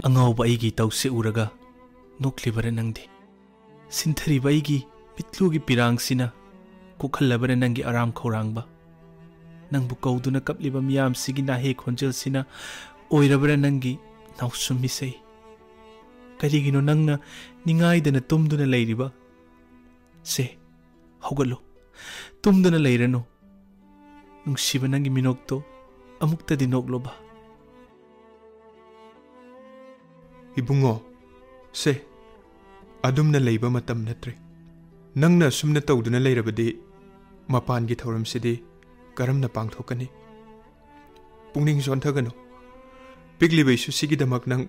अंगाउबा अइगी तौसे उरगा नोक्लिबरे नंगदे सिंथरिबा अइगी मित्लुगी पिरांगसिना कुखल्लबरे नंगी आराम खौरांगबा नंगबु कौदुना कपलिबा मियामसिगी नाहे खोंजेलसिना ओइरबरे नंगी नाउसुमिसै करिगिनो नंगना निंगाइदना तुमदुना लैरिबा से हौगलो तुमदुना लैरनो नुंगसिबा नंगी मिनोक्तो अमुक्तदि नोक्लोबा इबुंगो से अदुमना लैबा मतम नत्रे नंगना सुमना तौदुना लैरबदि मपानगी थौरमसिदि करमना पांगथोकनी पुंगनिंग सोंथगनो पिगलिबैसु सिगिदमक नंग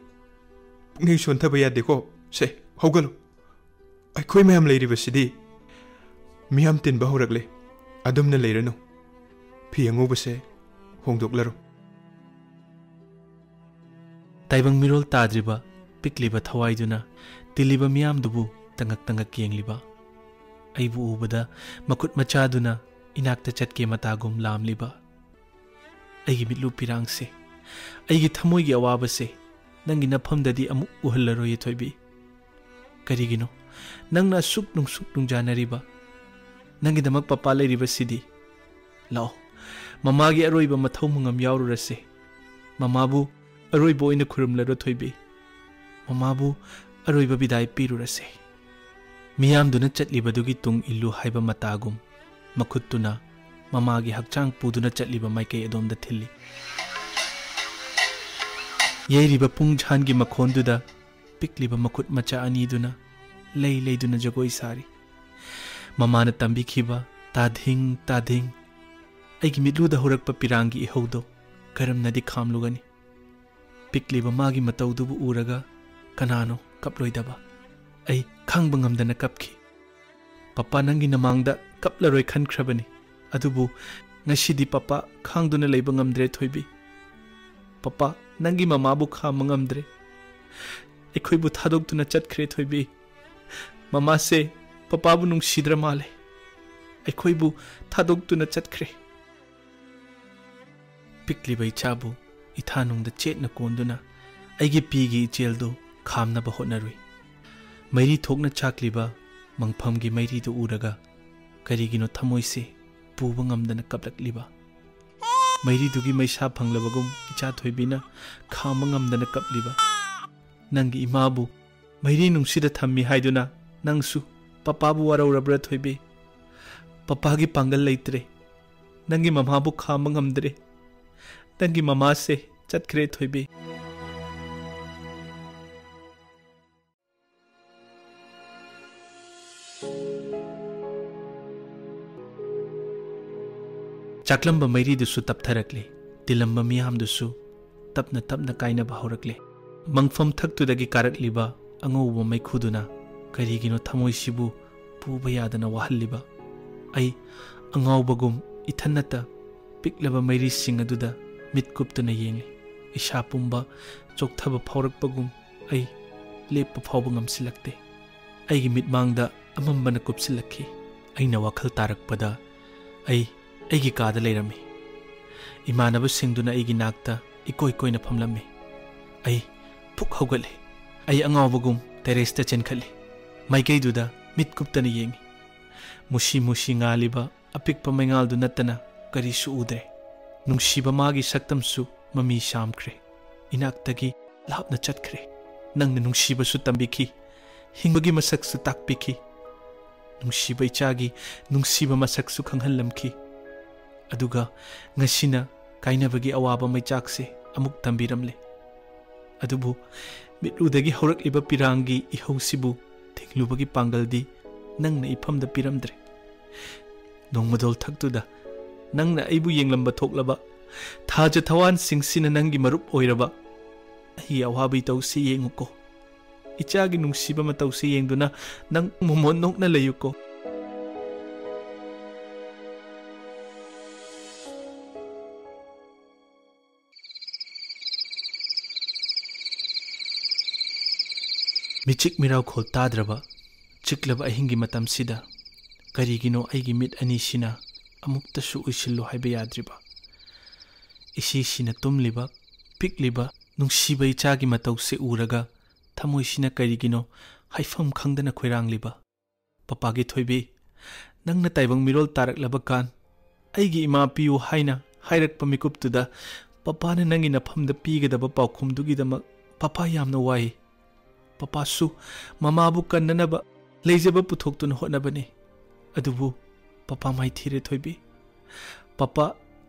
पुंगनिंग सोंथबा यादेको से हौगलो अखोय मयाम लैरिबसिदि मियाम तिनबा हौरगले अदुमना लैरनो फि अंगुबसे होंदोकलरो ताइबंग मिरोल ताद्रिबा पिकलिबा थवाइदुना तिलिबा मियामदुबु तंगक तंगक येंगलिबा अइबु उबदा मकुट मचादुना इनाक्ता चटके मतागुम लामलिबा अइगी मिट्लु पिरांगसे अइगी थमोइगी अवाबसे नंगी नफमददि अमु उहल्लरो येथोइबी करिगिनो नंगना सुक नुंजानरिबा नंगी दमक पपा लैरिबसिदि लाओ ममागी अरोइबा मथौ मुंगम याउरुरसे ममाबु अरोइबो ओइना खुरुमलरो थोइबी ममाबु अरोइबा बिदाय पीरुरसे मियामदुना चटलिबदुगी तुंग इल्लु हाइबा मतागुम मखुत्तुना ममागी हक्चांग पुदुना चटलिबा माइकई अदोमदा थिल्ली येरिबा पुंग झानगी मखोंदुदा पिकलिबा मखुत मचा अनीदुना लैदुना जगोई सारी ममाना तंबिखिबा ताधिंग ताधिंग अइगी मिट्लुदा हुरकपा पिरांगी इहौदो करमनदि खामलुगनी पिकलिबा मागी मतौदुबु उरगा कनानो कपलोइदबा अइ खांगबा ngamdana कपखि पप्पा नंगी नमांगदा कपलरोय खनख्रबनी अदुबु ngashidi पप्पा खांगदुना लैबा ngamdre थोइबी पप्पा नंगी ममाबु खाम ngamdre एखोइबु थादोक्तुना चटख्रे थोइबी ममा से पप्पाबु नुंगसिद्र माले एखोइबु थादोक्तुना चटख्रे पिकलिबा इचाबु इथानुंगदा चेतना कोंदुना अइगी पीगी इचेलदो खामनबा होटनरुई मैरी थोकना चाकलिबा मंगफमगी मैरीदो उरगा करिगिनो थमोइसे पुबा ngamdana कपलकलिबा मैरीदुगी मैसा फंगलबगुम इचा थोइबिना खाम ngamdana कपलिबा नंगी इमाबु मैरी नुंगसिदा थम्मी हाइदुना नंगसु पप्पाबु वारौरब्रा थोइबी पप्पागी पांगल लैत्रे नंगी ममाबु खाम ngamdre नंगी ममा से चटख्रे थोइबी चाकलंबा मैरीदुसु तपथरकले तिलंबा मियामदुसु तपना तपना काइनबा हौरकले मंगफम थक्तुदगी कारकलिबा अंगौबा मैखुदुना करिगिनो थमोइसिबु पुबा यादना वाहल्लिबा अइ अंगौबगुम इथन्नता पिकलबा मैरीसिंग अदुदा मितकुप्तुना येंगले इशा पुंबा चोकथबा फौरकपगुम अइ लेपा फावबा ngamsilakte अइगी मितमांगदा अमंबना कुपसिलखि अइना वाखल तारकपदा अइगी कादा लेरमी इमानबसिंगदुना अइगी नाक्ता इकोय कोयना फमलम्मी अइ फुक हौगले अइ अंगावबगुम टेरेस्ता चेनखली माइकैदुदा मितकुप्तना येंगी मुशी मुशी ngalliba apikpa maingaldu nattana karisu udre nungsiba magi saktamsu mami shamkhre inaktagi lapna chatkhre nangna nungsiba su tambikhi hingbagi masak su takpikhi nungsiba ichagi nungsiba masak su khanghallamkhi aduga ngasina kainabagi awaba maichakse amuk tambiramle adubu mitudagi horakliba pirangi ihausibu thinglubagi pangaldi nangna ifamda piramdre nongmadol thaktuda nangna aibu yenglamba thoklaba thaja thawan singsina nangi marup oiraba ai awabi tausi yenguko ichagi nungsiba ma tausi yengduna nang momon nokna layuko michik mirau khol tadraba chiklaba ahingi matam sida karigino aigi mit ani sina amukta su usillo haiba yadriba isi sina tumliba pikliba नुंसीब इचागी मतौसे उरगा थमोइसिना करिगिनो हाइफम खंगदना खोइरांगलिबा पपागी थोइबी नंगना ताइबंग मिरोल तारकलबा कान अइगी इमा PU हाइना हाइरकपा मिकुपतुदा पपाना नंगी नफमदा पीगदबा पाउखुमदुगिदमक पपा यामना Y पपासु ममाबु कन्ननबा लेजबा पुथोक्तुन होनबने अदुबु पपा माइ थीरे थोइबी पपा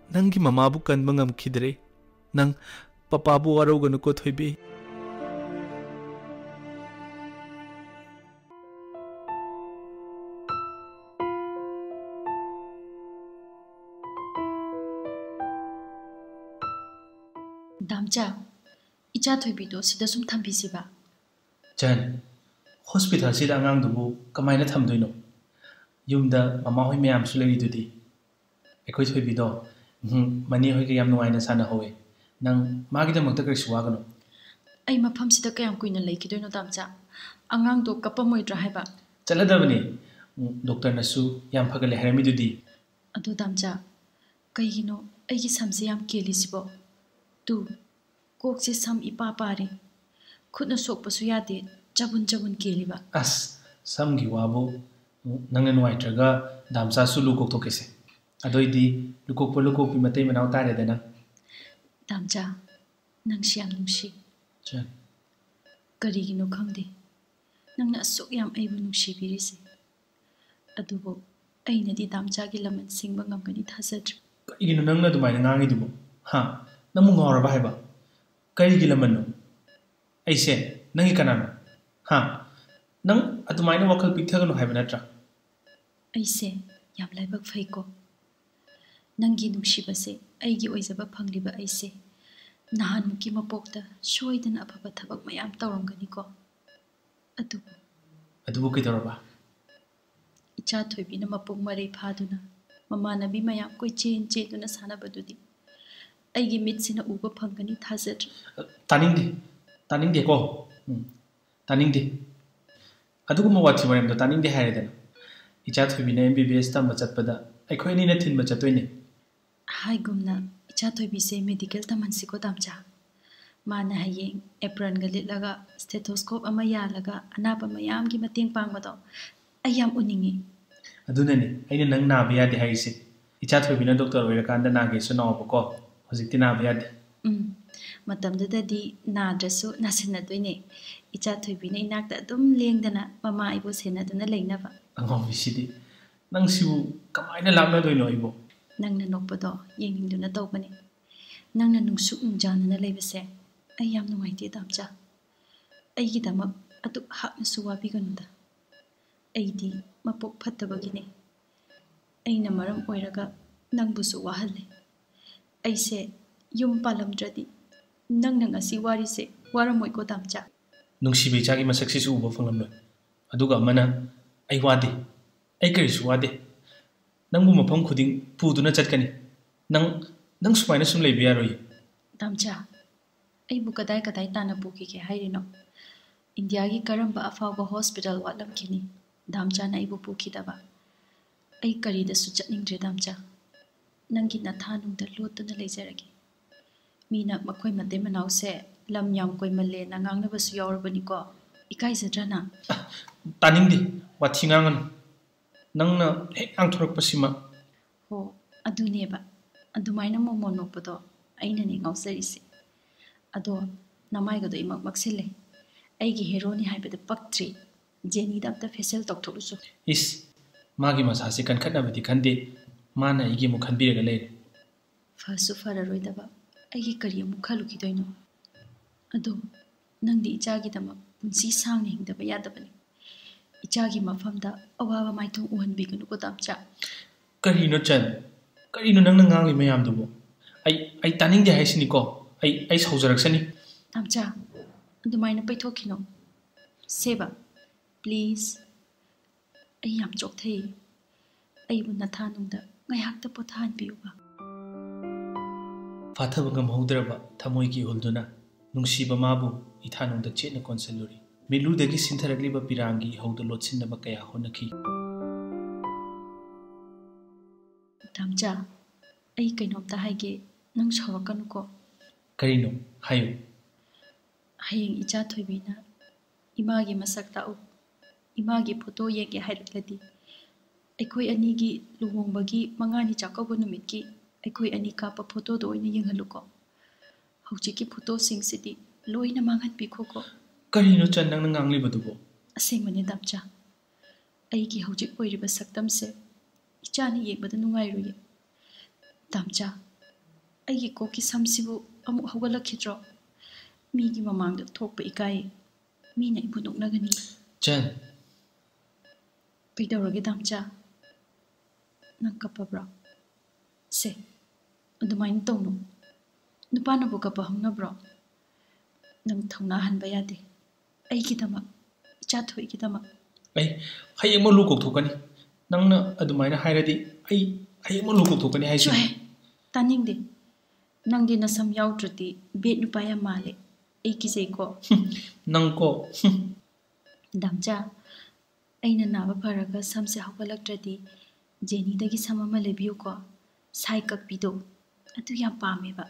नंगी ममाबु कन्बा ngamखिदरे नंग पपाबु वारोगनुको थोइबी दामचा इचा थोइबीदो सिदा सुम थम्बिसिबा चन hospital सिदा अंगांगदुबु कमाइना थमदोइनो युमदा mama होय मयामसु लेरिदुदी एखोइ थोइबीदो money होय के याम नुवाइना साना होवे नंग मागिदमक्ता करिसु वागनो आई मफम सिदा कयाम कुइना लेकिदोइनो दामचा अंगांगदो कपमोइद्रा हाइबा चलदबनी डॉक्टर नसु याम फगले हरमिदुदी अदो दामचा कइगिनो आइगी समसे याम केलिसिबो तू कोकसे सम इपा पारे खुदना सोकपसु यादे जबुन जबुन केलिबा अस समगी वाबो नंगना नुवाइट्रगा दामचासु लुकोक थोकेसे अदोइदी लुकोकपी मतै मनाव तारेदना दामचा नंगसी याम नुंसी चन करिगिनो खंगदे नंगना असुक याम आइबु नुंसीबिरिसे अदुबो अइनदी दामचागी लमन सिंगबा ngamgani थाजद्र करिगिनो नंगना दुमाइना ngangiduबो हा नमु ngawraba haiba karigi lamanno aise nangi kanano ha nang adumaina wakal pikthagono haiba natra aise yam laibak faiko nangi nungshibase aigi oizaba phangliba aise nahan muki mapokta shoidana afaba thabak mayam tawramgani ko adubu kidoraba icha thoibina mapung mare phaduna mamanabi mayam koi chen cheduna sanabadudi aigi mitsina uba phangani thazat taning de ko taning de aduguma wathi maram do taning de haredana icha thoibina MBBS tamba chatpada aikhoi ni na thinba chatoine hai gumna icha thoibi se medical tamansi ko damcha mana hayeng apron ga litlaga stethoscope ama yalaga anapa mayam gi mating pangmado ayam uningi adunani aina nang na biya de haise icha thoibina doctor oirakanda nage sunawo ko hojikti na biya de matamdadi nadrasu nasinadwine icha thoibina inakta dum lengdana mama ibo senadana leinaba ango bisidi nang sibu kamaina lamna doino ibo nangna nokpado yengingduna tawbani nangna nungsuk nungjanana leibase ayam numaiti damcha aigi damak atuk hakna suwabi ganuda aidi mapok phattabagine aina maram oiraga nangbusu wahalle aise yum palamdradi nangna ngasi warise waramoy ko damcha nungsibe chagi masaksi su ubo phanglamlo aduga mana ai wade ai karisu wade nangbu mafam khuding puduna chatkani nang sumaina sum leibi yaroi damcha ai bu kadai kadai tana buki ke hairino india gi karamba afawba hospital walam kini damcha na ibu puki daba ai kari da su chatningre damcha nangi na thanung da lotuna leizaragi mina makhoi mate manau se lam yam koi malle na ngang na basu yawrbani ko ikai zadrana taningdi wathingangan nangna hek angthorak pasima ho aduneba adumaina momo nokpado aina ni ngausarise ado namai gado imak maksile aigi heroni haibada paktri jeni dabta facial toktholusu is magi masasi kan khatna badi khande mana igi mu khanbiraga leire fasu fararoidaba aigi kari mu khaluki doino ado nangdi ichagi dama punsi sangni hingdaba yadabani ichagi mafamda awaba maithong uhanbiganu ko damcha karino chan karino nangna ngangi mayam dubo ai taning de haisini ko ai saujaraksani damcha adumaina paithokino seba please ai yam chokthei ai bu nathanungda ngayakta pothan biuba फाथबगम हौद्रबा थमोइकी हुलदुना नुंसीबा माबु इथानुंदा चेतना कोनसलुरी मिलुदगी सिंथरगलिबा पिरांगी हौद लोटसिनबा कया होनखी damcha ai kainomta haige nang shawakanu ko करिनो हायो ꯍꯌꯦꯡ ꯏꯆꯥ ꯊꯣꯏꯕꯤꯅ ꯏꯃꯥꯒꯤ ꯃꯁꯛ ꯇꯥꯛꯎ, ꯏꯃꯥꯒꯤ photo ꯌꯦꯡꯒꯦ ꯍꯥꯏꯔꯛꯂꯗꯤ ꯑꯩꯈꯣꯏ ꯑꯅꯤꯒꯤ ꯂꯨꯍꯣꯡꯕꯒꯤ ꯃꯉꯥꯅꯤ ꯆꯥꯛꯀꯧꯕ ꯅꯨꯃꯤꯠꯀꯤ ꯑꯩꯈꯣꯏ ꯑꯅꯤ ꯀꯥꯞꯄ ꯐꯣꯇꯣꯗꯣ ꯑꯣꯏꯅ ꯌꯦꯡꯍꯜꯂꯨꯀꯣ. ꯍꯧꯖꯤꯛꯀꯤ ꯐꯣꯇꯣꯁꯤꯡꯁꯤꯗꯤ ꯂꯣꯏꯅ ꯃꯥꯡꯍꯟꯕꯤꯈꯣꯀꯣ. ꯀꯔꯤꯅꯣ ꯆꯟ ꯅꯪꯅ ꯉꯥꯡꯂꯤꯕꯗꯨꯕꯣ? ꯑꯁꯦꯡꯕꯅꯤ ꯗꯥꯝꯆꯥ, ꯑꯩꯒꯤ ꯍꯧꯖꯤꯛ ꯑꯣꯏꯔꯤꯕ ꯁꯛꯇꯝꯁꯦ ꯏꯆꯥꯅ ꯌꯦꯡꯕꯗ ꯅꯨꯡꯉꯥꯏꯔꯣꯏꯌꯦ. ꯗꯥꯝꯆꯥ, ꯑꯩꯒꯤ ꯀꯣꯛꯀꯤ ꯁꯝꯁꯤꯕꯨ ꯑꯃꯨꯛ ꯍꯧꯒꯠꯂꯛꯈꯤꯗ꯭ꯔꯣ? ꯃꯤꯒꯤ ꯃꯃꯥꯡꯗ ꯊꯣꯛꯄ ꯏꯀꯥꯏꯌꯦ. ꯃꯤꯅ ꯑꯩꯕꯨ ꯅꯣꯛꯅꯒꯅꯤ. ꯆꯟ, ꯀꯩꯗꯧꯔꯒꯦ ꯗꯥꯝꯆꯥ? ꯅꯪ ꯀꯞꯄꯕ꯭ꯔꯣ? ꯁꯦ, ꯑꯗꯨꯃꯥꯏꯅ ꯇꯧꯅꯨ. ꯅꯨꯄꯥꯅꯕꯨ ꯀꯞꯄ ꯍꯧꯅꯕ꯭ꯔꯣ? ꯅꯪ ꯊꯧꯅꯥ ꯍꯟꯕ ꯌꯥꯗꯦ. ꯑꯩꯒꯤꯗꯃꯛ, ꯏꯆꯥ ꯊꯣꯏꯒꯤꯗꯃꯛ. ꯑꯩ ꯍꯌꯦꯡꯃꯛ ꯂꯨ ꯀꯣꯛꯊꯣꯛꯀꯅꯤ. ꯅꯪꯅ ꯑꯗꯨꯃꯥꯏꯅ ꯍꯥꯏꯔꯗꯤ ꯑꯩ ꯍꯌꯦꯡꯃꯛ ꯂꯨ ꯀꯣꯛꯊꯣꯛꯀꯅꯤ ꯍꯥꯏꯁꯤꯅꯤ. ꯆꯣꯍꯦ, ꯇꯥꯅꯤꯡꯗꯦ. ꯅꯪꯗꯤ ꯅꯁꯝ ꯌꯥꯎꯗ꯭ꯔꯗꯤ ꯕꯦꯠ ꯅꯨꯄꯥ ꯌꯥꯝ ꯃꯥꯜꯂꯦ. ꯑꯩ ꯀꯤꯖꯩꯀꯣ. ꯅꯪꯀꯣ. ꯗꯥꯝꯆꯥ, ꯑꯩꯅ ꯅꯥꯕ ꯐꯔꯒ ꯁꯝꯁꯦ ꯍꯧꯒꯠꯂꯛꯇ꯭ꯔꯗꯤ ꯖꯦꯅꯤꯗꯒꯤ ꯁꯝ ꯑꯃ ꯂꯩꯕꯤꯌꯨꯀꯣ. ꯁꯥꯏ ꯀꯛꯄꯤꯗꯣ, ꯑꯗꯨ ꯌꯥꯝ ꯄꯥꯝꯃꯦꯕ.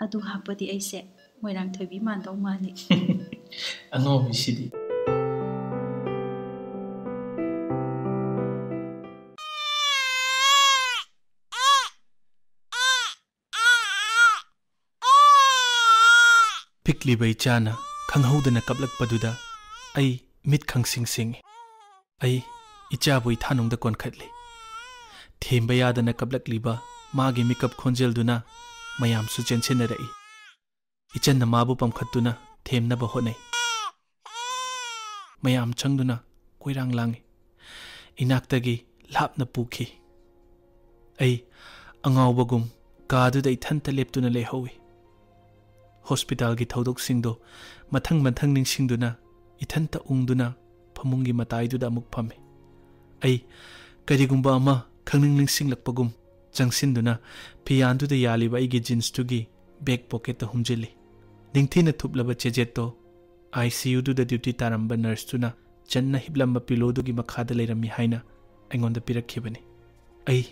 ꯑꯗꯨ ꯍꯥꯞꯄꯗꯤ ꯑꯩꯁꯦ ꯃꯣꯏꯔꯥꯡꯊꯣꯏꯕꯤ ꯃꯥꯟꯗꯧ ꯃꯥꯜꯂꯤ. ꯑꯉꯥꯎꯕꯤꯁꯤꯗꯤ. ꯄꯤꯛꯂꯤꯕ ꯏꯆꯥꯅ ꯈꯪꯍꯧꯗꯅ ꯀꯞꯂꯛꯄꯗꯨꯗ ꯑꯩ ꯃꯤꯠ ꯈꯪꯁꯤꯡ ꯁꯤꯡꯉꯤ. ꯑꯩ ꯏꯆꯥꯕꯨ ꯏꯊꯥꯅꯨꯡꯗ ꯀꯣꯟꯈꯠꯂꯤ. ꯊꯦꯝꯕ ꯌꯥꯗꯅ ꯀꯞꯂꯛꯂꯤꯕ ꯃꯥꯒꯤ ꯃꯤꯀꯞ ꯈꯣꯟꯖꯦꯜꯗꯨꯅ ꯃꯌꯥꯝꯁꯨ ꯆꯦꯟꯁꯤꯟꯅꯔꯛꯏ. ꯏꯆꯟꯅ ꯃꯥꯕꯨ ꯄꯝꯈꯠꯇꯨꯅ ꯊꯦꯝꯅꯕ ꯍꯣꯠꯅꯩ. ꯃꯌꯥꯝ ꯆꯪꯗꯨꯅ ꯀꯣꯏꯔꯥꯡ ꯂꯥꯡꯉꯤ. ꯏꯅꯥꯛꯇꯒꯤ ꯂꯥꯞꯅ ꯄꯨꯈꯤ. ꯑꯩ ꯑꯉꯥꯎꯕꯒꯨꯝ ꯀꯥꯗꯨꯗ ꯏꯊꯟꯇ ꯂꯦꯞꯇꯨꯅ ꯂꯩꯍꯧꯏ. ꯍꯣꯁꯄꯤꯇꯥꯜꯒꯤ ꯊꯧꯗꯣꯛꯁꯤꯡꯗꯣ ꯃꯊꯪ ꯃꯊꯪ ꯅꯤꯡꯁꯤꯡꯗꯨꯅ ꯏꯊꯟꯇ ꯎꯪꯗꯨꯅ ꯐꯃꯨꯡꯒꯤ ꯃꯇꯥꯏꯗꯨꯗ ꯑꯃꯨꯛ ꯐꯝꯃꯤ. ꯑꯩ ꯀꯔꯤꯒꯨꯝꯕ ꯑꯃ ꯈꯪꯅꯤꯡ ꯅꯤꯡꯁꯤꯡꯂꯛꯄꯒꯨꯝ ꯆꯪꯁꯤꯟꯗꯨꯅ ꯐꯤꯌꯥꯟꯗꯨꯗ ꯌꯥꯜꯂꯤꯕ ꯑꯩꯒꯤ ꯖꯤꯟꯁꯇꯨꯒꯤ ꯕꯦꯛ ꯄꯣꯀꯦꯠꯇ ꯍꯨꯝꯖꯤꯜꯂꯤ. ꯅꯤꯡꯊꯤꯅ ꯊꯨꯞꯂꯕ ꯆꯦꯖꯦꯠꯇꯣ ICUꯗꯨꯗ ꯗ꯭ꯌꯨꯇꯤ ꯇꯥꯔꯝꯕ ꯅꯔꯁꯇꯨꯅ ꯆꯟꯅ ꯍꯤꯞꯂꯝꯕ ꯄꯤꯂꯣꯗꯨꯒꯤ ꯃꯈꯥꯗ ꯂꯩꯔꯝꯃꯤ ꯍꯥꯏꯅ ꯑꯩꯉꯣꯟꯗ ꯄꯤꯔꯛꯈꯤꯕꯅꯤ. ꯑꯩ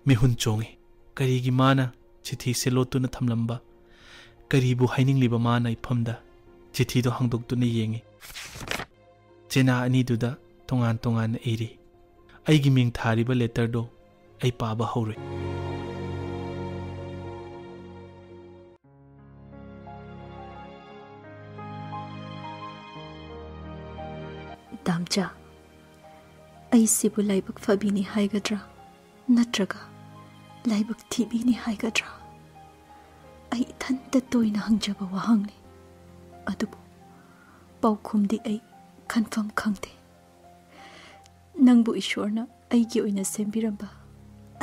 ꯃꯤꯍꯨꯟ ꯆꯣꯡꯉꯤ. ꯀꯔꯤꯒꯤ ꯃꯥꯅ ꯆꯤꯊꯤꯁꯦ ꯂꯣꯠꯇꯨꯅ ꯊꯝꯂꯝꯕ? ꯀꯔꯤꯕꯨ ꯍꯥꯏꯅꯤꯡꯂꯤꯕ ꯃꯥꯅ ꯏꯐꯝꯗ? ꯆꯤꯊꯤꯗꯣ ꯍꯥꯡꯗꯣꯛꯇꯨꯅ ꯌꯦꯡꯉꯤ. ꯆꯦꯅꯥ ꯑꯅꯤꯗꯨꯗ ꯇꯣꯉꯥꯟ ꯇꯣꯉꯥꯟꯅ ꯏꯔꯤ. ꯑꯩꯒꯤ ꯃꯤꯡ ꯊꯥꯔꯤꯕ ꯂꯦꯇꯔꯗꯣ ꯑꯩ ꯄꯥꯕ ꯍꯧꯔꯦ. ꯗꯥꯝꯆꯥ, ꯑꯩꯁꯤꯕꯨ ꯂꯥꯏꯕꯛ ꯐꯕꯤꯅꯤ ꯍꯥꯏꯒꯗ꯭ꯔꯥ ꯅꯠꯇ꯭ꯔꯒ ꯂꯥꯏꯕꯛ ꯊꯤꯕꯤꯅꯤ ꯍꯥꯏꯒꯗ꯭ꯔꯥ? ꯑꯩ ꯏꯊꯟꯇ ꯇꯣꯏꯅ ꯍꯪꯖꯕ ꯋꯥꯍꯪꯅꯤ. ꯑꯗꯨꯕꯨ ꯄꯥꯎꯈꯨꯝꯗꯤ ꯑꯩ ꯈꯟꯐꯝ ꯈꯪꯗꯦ. ꯅꯪꯕꯨ ꯏꯁꯣꯔꯅ ꯑꯩꯒꯤ ꯑꯣꯏꯅ ꯁꯦꯝꯕꯤꯔꯝꯕ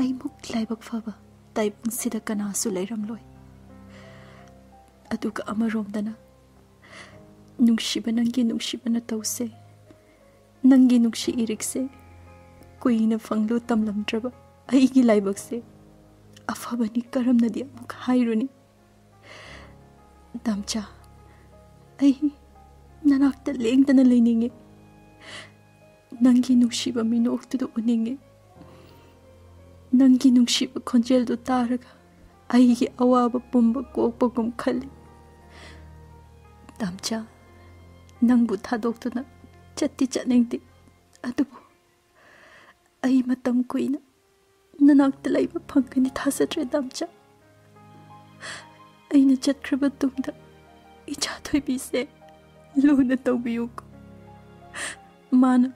ꯑꯩꯃꯨꯛ ꯂꯥꯏꯕꯛ ꯐꯕ ꯇꯥꯏꯕꯪꯁꯤꯗ ꯀꯅꯥꯁꯨ ꯂꯩꯔꯝꯂꯣꯏ. ꯑꯗꯨꯒ ꯑꯃꯔꯣꯝꯗꯅ ꯅꯨꯡꯁꯤꯕ ꯅꯪꯒꯤ ꯅꯨꯡꯁꯤꯕꯅ ꯇꯧꯁꯦ, ꯅꯪꯒꯤ ꯅꯨꯡꯁꯤ ꯏꯔꯤꯛꯁꯦ ꯀꯨꯏꯅ ꯐꯪꯂꯨ ꯇꯝꯂꯝꯗ꯭ꯔꯕ ꯑꯩꯒꯤ ꯂꯥꯏꯕꯛꯁꯦ ꯑꯐꯕꯅꯤ ꯀꯔꯝꯅꯗꯤ ꯑꯃꯨꯛ ꯍꯥꯏꯔꯨꯅꯤ? ꯗꯥꯝꯆꯥ, ꯑꯩ ꯅꯅꯥꯛꯇ ꯂꯦꯡꯗꯅ ꯂꯩꯅꯤꯡꯉꯤ. ꯅꯪꯒꯤ ꯅꯨꯡꯁꯤꯕ ꯃꯤꯅꯣꯛꯇꯨꯗ ꯎꯅꯤꯡꯉꯤ. ꯅꯪꯒꯤ ꯅꯨꯡꯁꯤꯕ ꯈꯣꯟꯖꯦꯜꯗꯨ ꯇꯥꯔꯒ ꯑꯩꯒꯤ ꯑꯋꯥꯕ ꯄꯨꯝꯕ ꯀꯣꯛꯄꯒꯨꯝ ꯈꯜꯂꯤ. ꯗꯥꯝꯆꯥ, ꯅꯪꯕꯨ ꯊꯥꯗꯣꯛꯇꯨꯅ ꯆꯠꯇꯤ ꯆꯠꯅꯤꯡꯗꯦ. ꯑꯗꯨꯕꯨ ꯑꯩ ꯃꯇꯝ ꯀꯨꯏꯅ ꯅꯅꯥꯛꯇ ꯂꯩꯕ ꯐꯪꯒꯅꯤ ꯊꯥꯖꯗ꯭ꯔꯦ ꯗꯥꯝꯆꯥ. ꯑꯩꯅ ꯆꯠꯈ꯭ꯔꯕ ꯇꯨꯡꯗ ꯏꯆꯥ ꯊꯣꯏꯕꯤꯁꯦ ꯂꯨꯅ ꯇꯧꯕꯤꯌꯨꯀꯣ. ꯃꯥꯅ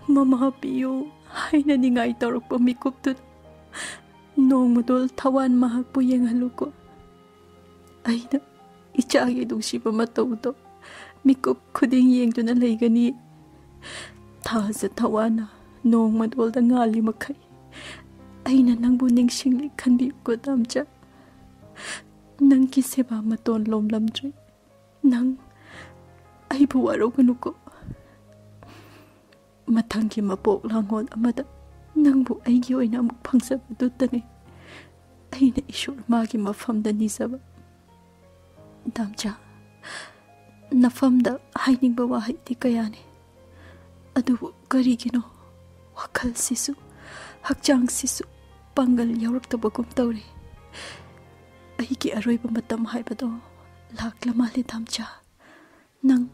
ꯃꯃꯥ ꯄꯤꯌꯨ ꯍꯥꯏꯅ ꯅꯤꯡꯉꯥꯏ ꯇꯧꯔꯛꯄ ꯃꯤꯀꯨꯞꯇꯨꯗ ꯅꯣꯡꯃꯗꯣꯜ ꯊꯋꯥꯟ ꯃꯍꯥꯛꯄꯨ ꯌꯦꯡꯍꯜꯂꯨꯀꯣ. ꯑꯩꯅ ꯏꯆꯥꯒꯤ ꯅꯨꯡꯁꯤꯕ ꯃꯇꯧꯗꯣ ꯃꯤꯀꯨꯞ ꯈꯨꯗꯤꯡ ꯌꯦꯡꯗꯨꯅ ꯂꯩꯒꯅꯤ. ꯊꯥꯖ ꯊꯋꯥꯟꯅ ꯅꯣꯡꯃꯗꯣꯜꯗ ꯉꯥꯜꯂꯤ ꯃꯈꯩ ꯑꯩꯅ ꯅꯪꯕꯨ ꯅꯤꯡꯁꯤꯡꯂꯤ ꯈꯟꯕꯤꯌꯨꯀꯣ ꯗꯥꯝꯆꯥ. ꯅꯪꯒꯤ ꯁꯦꯕꯥ ꯃꯇꯣꯟ ꯂꯣꯝꯂꯝꯗ꯭ꯔꯦ. ꯅꯪ ꯑꯩꯕꯨ ꯋꯥꯔꯧꯒꯅꯨꯀꯣ. ꯃꯊꯪꯒꯤ ꯃꯄꯣꯛ ꯂꯥꯡꯒꯣꯜ ꯑꯃꯗ ꯅꯪꯕꯨ ꯑꯩꯒꯤ ꯑꯣꯏꯅ ꯑꯃꯨꯛ ꯐꯪꯖꯕꯗꯨꯇꯅꯤ ꯑꯩꯅ ꯏꯁꯣꯔ ꯃꯥꯒꯤ ꯃꯐꯝꯗ ꯅꯤꯖꯕ. ꯗꯥꯝꯆꯥ, ꯅꯐꯝꯗ ꯍꯥꯏꯅꯤꯡꯕ ꯋꯥꯍꯩꯗꯤ ꯀꯌꯥꯅꯤ. ꯑꯗꯨꯕꯨ ꯀꯔꯤꯒꯤꯅꯣ ꯋꯥꯈꯜꯁꯤꯁꯨ ꯍꯛꯆꯥꯡꯁꯤꯁꯨ ꯄꯥꯡꯒꯜ ꯌꯥꯎꯔꯛꯇꯕꯒꯨꯝ ꯇꯧꯔꯤ. ꯑꯩꯒꯤ ꯑꯔꯣꯏꯕ ꯃꯇꯝ ꯍꯥꯏꯕꯗꯣ ꯂꯥꯛꯂ ꯃꯥꯜꯂꯦ ꯗꯥꯝꯆꯥ. Nang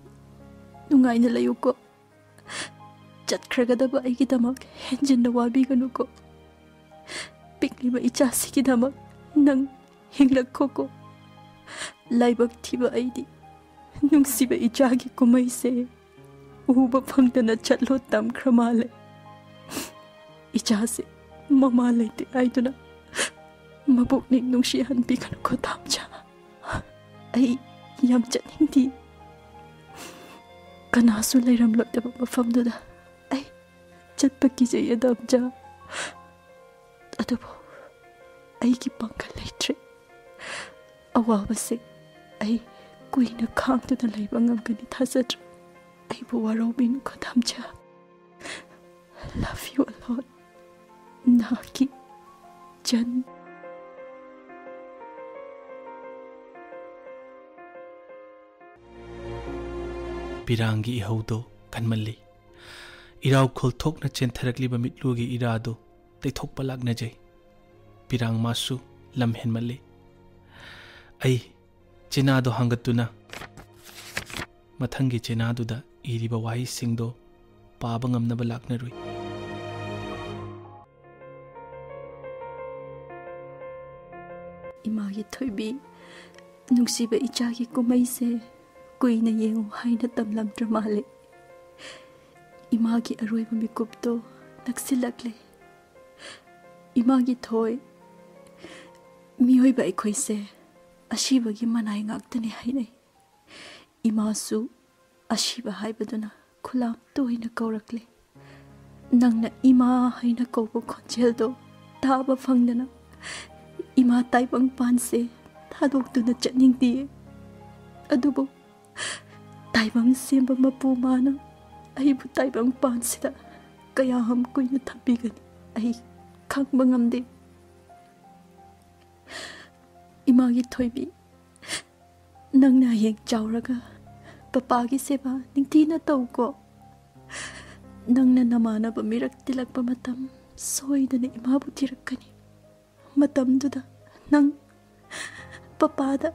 nungaina layuko. Chatkragada aigidamag henjinna wabiganuko. Pikliba ichasigidamag nang hinglagkoko. Laibag thiba aidi nungsiba ichagi kumaise uba phangdana chatlo tamkhra male. Ichase mama leite aiduna mabukning nungsihan bikanuko tamcha. Ai yam chatningdi kanasu leiramlodaba mafamduda ai chatpa kijay adamja. Adubo aigi pangkal leitre. Awabase ai kuina khangtuna leiba ngamgani thasatra. Aibu warobin ko tamcha. Love you a lot. Naki Jan. Pirangi ihaudo kanmalli. Iraw kholthok na chentharakliba mitlugi irado teithokpa lagna jai. Pirang masu lamhen malli. Ai chenado hangatuna mathangi chenado da iriba wahi singdo paba ngamnaba laknarui. Imagi thoibi nungsiba ichagi kumaise kuina yengu haina tamlamdra male. Imagi aroiba mikupto naksilakle. Imagi thoi mihoiba ikhoise ashibagi manai ngaktani hainai. Imasu ashiba haibaduna khulam toina kaurakle. Nangna ima haina kaubo khonjeldo taba phangdana ima taibang panse thadokduna chatningdi. Adubo taibang semba mapu mana aibu taibang pansida kaya ham kuina thapigani ai khangba ngamde. Imagi thoibi nangna yeng chawraga papagi seba ningtina tawko. Nangna namana ba mirak tilakpa matam soidana imabu tirakani. Matamduda nang papada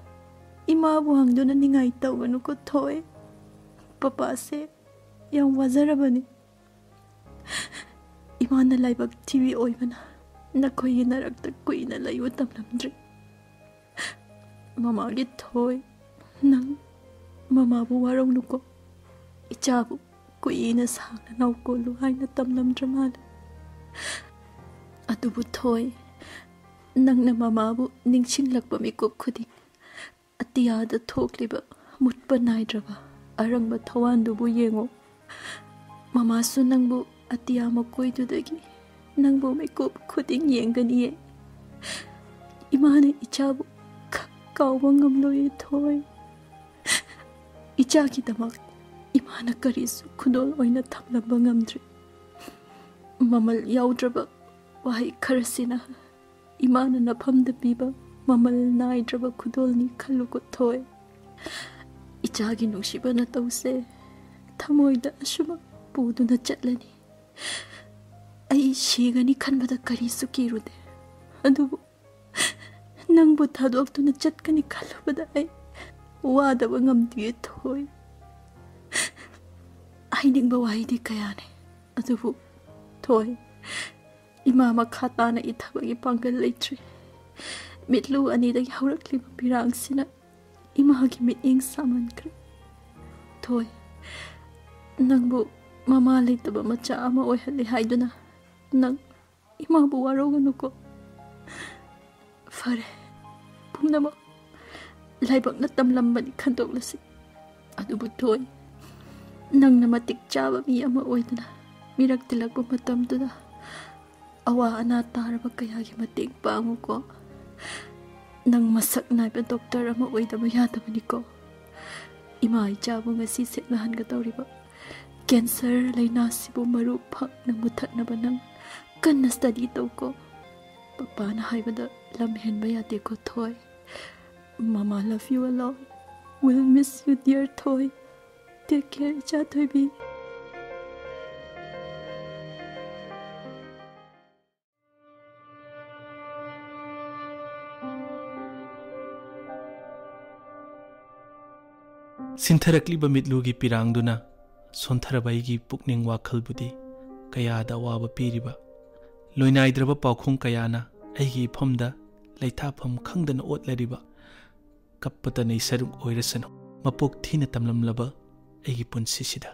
imabu hangduna ningai tawganu ko thoi. Papa se yang wazarabani. Imana laibag TV oibana nakoy narakta kuina layu tamlamdri. Mama gi thoi nang mama bu warong nuko ichabu kuina sangna nauko luhaina tamlamdra mal. Atubu thoi nang na mama bu ningsinglakpa mikup khuding atiyada thokliba mutpa naidraba arangba thawandu bu yengo. Mama su nangbu atiya makoidudagi nangbu mikup khuding yenganiye. Imana ichabu kauba ngamloye thoi. Ichagi damak imana karisu khudol oina thamlamba ngamdri. Mamal yaudraba wahi kharasina imana nafamda piba mamal naidraba khudolni khaluko thoi. Ichagi nungsibana tause thamoida ashuma puduna chatlani. Ai shigani khanbada karisu kirude. Adubu nangbu thadokduna chatkani khalubada ai wadaba ngamdiye thoi. Ai ningba waidi kayane. Adubu thoi imama khatana ithabagi pangal leitre. Mitlu anidagi haurakliba pirangsina imagi miting samankre. Thoi nangbu mama leitaba macha ama oihali haiduna nang imabu waroganuko. Fare pumnamak laibak na tamlambani khantoklasi. Adubu thoi nangna matik chaba mi ama oiduna mirak tilakpa matamduda awa ana taraba kayagi mating panguko. Nang masak naiba doktor ama oidaba yadabaniko. Ima ichabu ngasi setlahan gatawriba cancer laina sibu maru phak nang muthatnaba nang kanna study tawko. Papa na haibada lam henba yate ko thoi. Mama love you a lot. We'll miss you dear thoi. Take care cha thoibi. सिंथरक्लिबा मिटलुगी पिरांगदुना सोंथरबाईगी पुकनिंग वाखलबुदी कयादा Baba पीरिबा लोइनाइद्रबा पाउखुं कयाना अैगी इफमदा लैथाफम खंगदन ओटलरिबा कप्पता नै सरुक ओइरसनु मपोक थीना तमलमलबा अैगी पुंसिसिदा